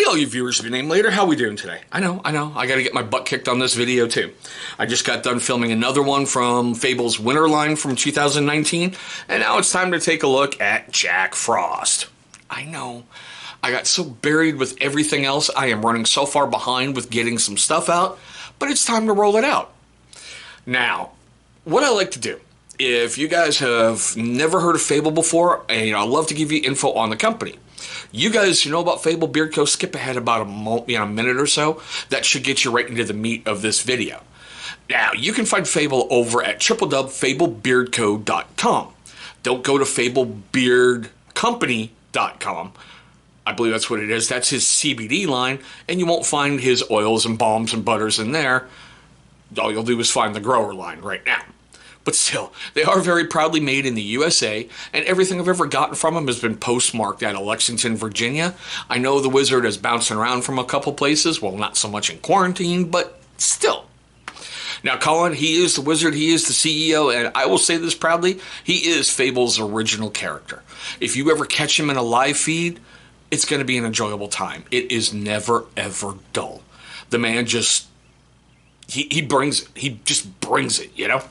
Hey all you viewers to be named later, how we doing today? I know, I gotta get my butt kicked on this video too. I just got done filming another one from Fable's winter line from 2019, and now it's time to take a look at Jack Frost. I know, I got so buried with everything else, I am running so far behind with getting some stuff out, but it's time to roll it out. Now, what I like to do, if you guys have never heard of Fable before, and I'd love to give you info on the company. You guys who know about Fable Beard Co, skip ahead about a minute or so. That should get you right into the meat of this video. Now, you can find Fable over at www.fablebeardco.com. Don't go to fablebeardcompany.com. I believe that's what it is. That's his CBD line, and you won't find his oils and balms and butters in there. All you'll do is find the grower line right now. But still, they are very proudly made in the USA, and everything I've ever gotten from them has been postmarked out of Lexington, Virginia. I know the Wizard is bouncing around from a couple places, well, not so much in quarantine, but still. Now, Colin, he is the Wizard, he is the CEO, and I will say this proudly, he is Fable's original character. If you ever catch him in a live feed, it's going to be an enjoyable time. It is never, ever dull. The man just, he brings it. He just brings it, you know?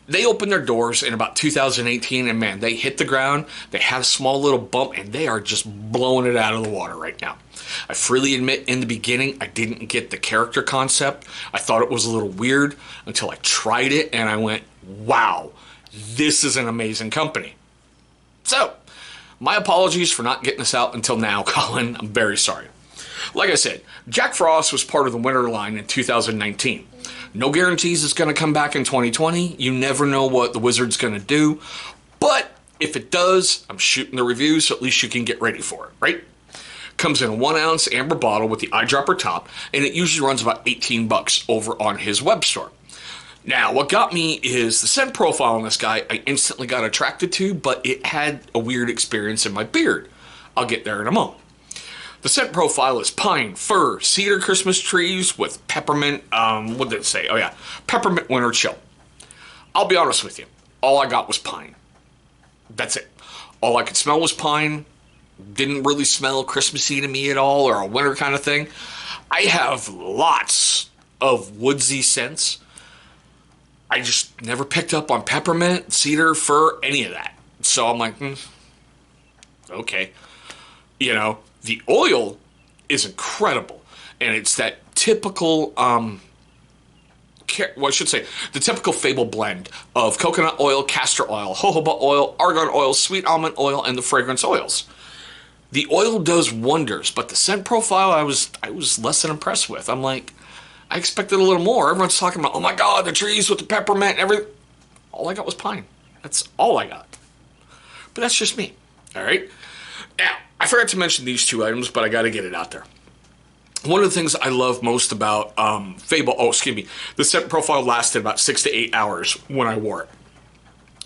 They opened their doors in about 2018, and man, they hit the ground, they had a small little bump, and they are just blowing it out of the water right now. I freely admit, in the beginning, I didn't get the character concept. I thought it was a little weird until I tried it, and I went, wow, this is an amazing company. So, my apologies for not getting this out until now, Colin. I'm very sorry. Like I said, Jack Frost was part of the winter line in 2019. No guarantees it's going to come back in 2020. You never know what the Wizard's going to do. But if it does, I'm shooting the review, so at least you can get ready for it, right? Comes in a 1 ounce amber bottle with the eyedropper top, and it usually runs about 18 bucks over on his web store. Now, what got me is the scent profile on this guy I instantly got attracted to, but it had a weird experience in my beard. I'll get there in a moment. The scent profile is pine, fir, cedar Christmas trees with peppermint, what did it say? Oh yeah, peppermint winter chill. I'll be honest with you, all I got was pine. That's it. All I could smell was pine. Didn't really smell Christmassy to me at all, or a winter kind of thing. I have lots of woodsy scents. I just never picked up on peppermint, cedar, fir, any of that. So I'm like, okay. You know, the oil is incredible, and it's that typical, the typical Fable blend of coconut oil, castor oil, jojoba oil, argan oil, sweet almond oil, and the fragrance oils. The oil does wonders, but the scent profile I was less than impressed with. I'm like, I expected a little more. Everyone's talking about, oh my God, the trees with the peppermint and everything. All I got was pine. That's all I got. But that's just me, all right? Now, I forgot to mention these two items, but I got to get it out there. One of the things I love most about Fable, the scent profile lasted about 6 to 8 hours when I wore it.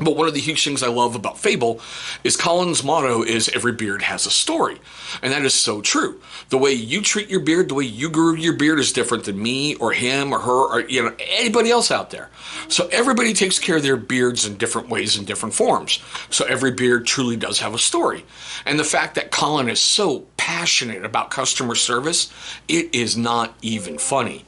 But one of the huge things I love about Fable is Colin's motto is every beard has a story. And that is so true. The way you treat your beard, the way you grew your beard is different than me or him or her or anybody else out there. So everybody takes care of their beards in different ways and different forms. So every beard truly does have a story. And the fact that Colin is so passionate about customer service, it is not even funny.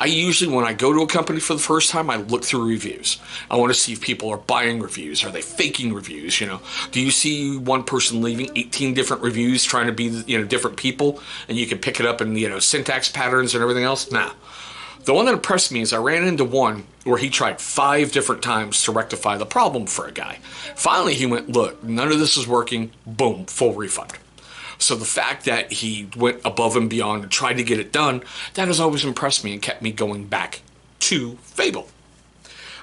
I usually, when I go to a company for the first time, I look through reviews. I want to see if people are buying reviews. Are they faking reviews? Do you see one person leaving 18 different reviews trying to be, different people, and you can pick it up in, syntax patterns and everything else? Nah. The one that impressed me is I ran into one where he tried 5 different times to rectify the problem for a guy. Finally, he went, look, none of this is working. Boom, full refund. So the fact that he went above and beyond and tried to get it done, that has always impressed me and kept me going back to Fable.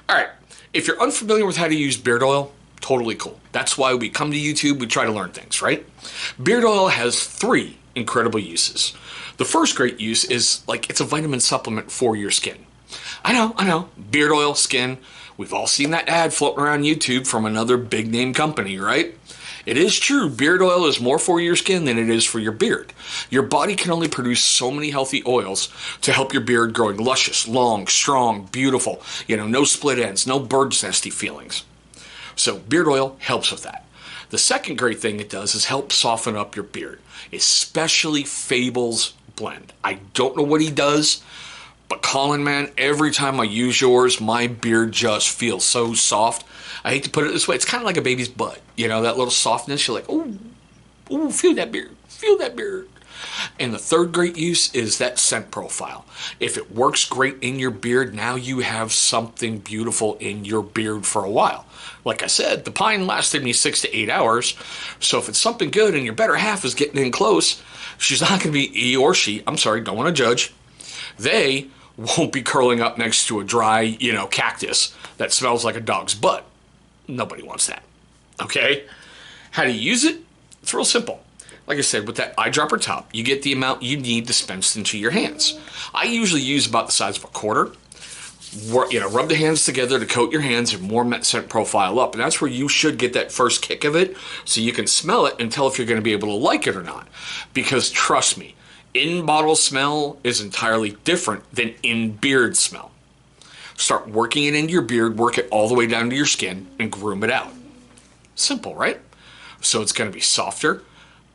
All right, if you're unfamiliar with how to use beard oil, totally cool. That's why we come to YouTube, we try to learn things, right? Beard oil has 3 incredible uses. The first great use is it's a vitamin supplement for your skin. I know, beard oil, skin. We've all seen that ad floating around YouTube from another big name company, right? It is true, beard oil is more for your skin than it is for your beard. Your body can only produce so many healthy oils to help your beard growing luscious, long, strong, beautiful, no split ends, no bird's nesty feelings. So beard oil helps with that. The second great thing it does is help soften up your beard, especially Fable's blend. I don't know what he does, but Colin, man, every time I use yours, my beard just feels so soft. I hate to put it this way. It's kind of like a baby's butt. You know, that little softness. You're like, ooh, ooh, feel that beard. Feel that beard. And the third great use is that scent profile. If it works great in your beard, now you have something beautiful in your beard for a while. Like I said, the pine lasted me 6 to 8 hours. So if it's something good and your better half is getting in close, she's not going to be, he or she, I'm sorry, don't want to judge. They won't be curling up next to a dry, cactus that smells like a dog's butt. Nobody wants that. Okay? How do you use it? It's real simple. Like I said, with that eyedropper top, you get the amount you need dispensed into your hands. I usually use about the size of a quarter. Rub the hands together to coat your hands and warm that scent profile up. And that's where you should get that first kick of it so you can smell it and tell if you're going to be able to like it or not. Because trust me, in-bottle smell is entirely different than in-beard smell. Start working it into your beard, work it all the way down to your skin, and groom it out. Simple, right? So it's going to be softer,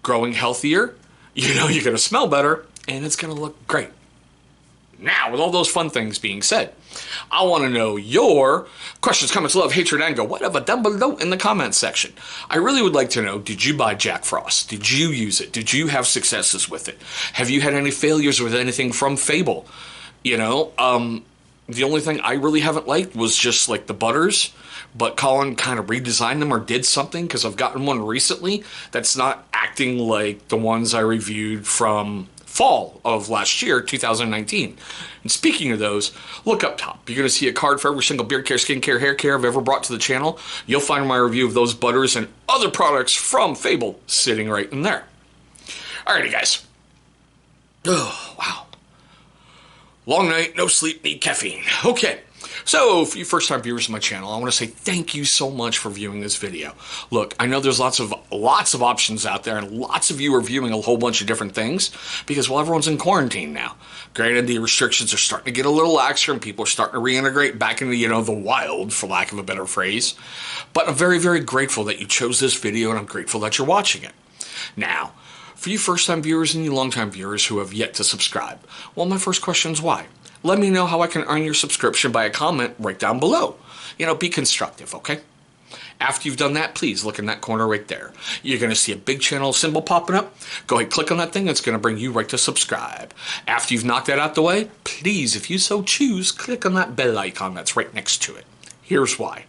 growing healthier, you're going to smell better, and it's going to look great. Now, with all those fun things being said, I want to know your questions, comments, love, hatred, anger, whatever, down below in the comments section. I really would like to know, did you buy Jack Frost? Did you use it? Did you have successes with it? Have you had any failures with anything from Fable? The only thing I really haven't liked was just like the butters, but Colin kind of redesigned them or did something because I've gotten one recently that's not acting like the ones I reviewed from fall of last year, 2019. And speaking of those, look up top. You're going to see a card for every single beard care, skin care, hair care I've ever brought to the channel. You'll find my review of those butters and other products from Fable sitting right in there. Alrighty, guys. Oh, wow. Long night, no sleep, need caffeine. Okay, so for you first-time viewers of my channel, I want to say thank you so much for viewing this video. Look, I know there's lots of options out there, and lots of you are viewing a whole bunch of different things because, well, everyone's in quarantine now. Granted, the restrictions are starting to get a little laxer, and people are starting to reintegrate back into, the wild, for lack of a better phrase. But I'm very, very grateful that you chose this video, and I'm grateful that you're watching it. Now, for you first-time viewers and you long-time viewers who have yet to subscribe, well, my first question is why? Let me know how I can earn your subscription by a comment right down below. Be constructive, okay? After you've done that, please look in that corner right there. You're going to see a big channel symbol popping up. Go ahead, click on that thing. It's going to bring you right to subscribe. After you've knocked that out the way, please, if you so choose, click on that bell icon that's right next to it. Here's why.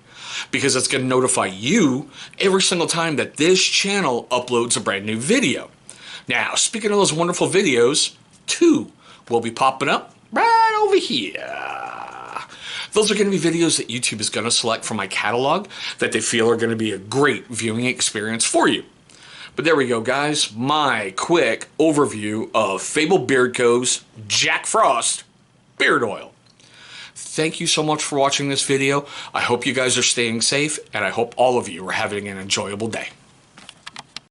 Because it's going to notify you every single time that this channel uploads a brand new video. Now, speaking of those wonderful videos, 2 will be popping up right over here. Those are going to be videos that YouTube is going to select from my catalog that they feel are going to be a great viewing experience for you. But there we go, guys. My quick overview of Fable Beard Co.'s Jack Frost Beard Oil. Thank you so much for watching this video. I hope you guys are staying safe, and I hope all of you are having an enjoyable day.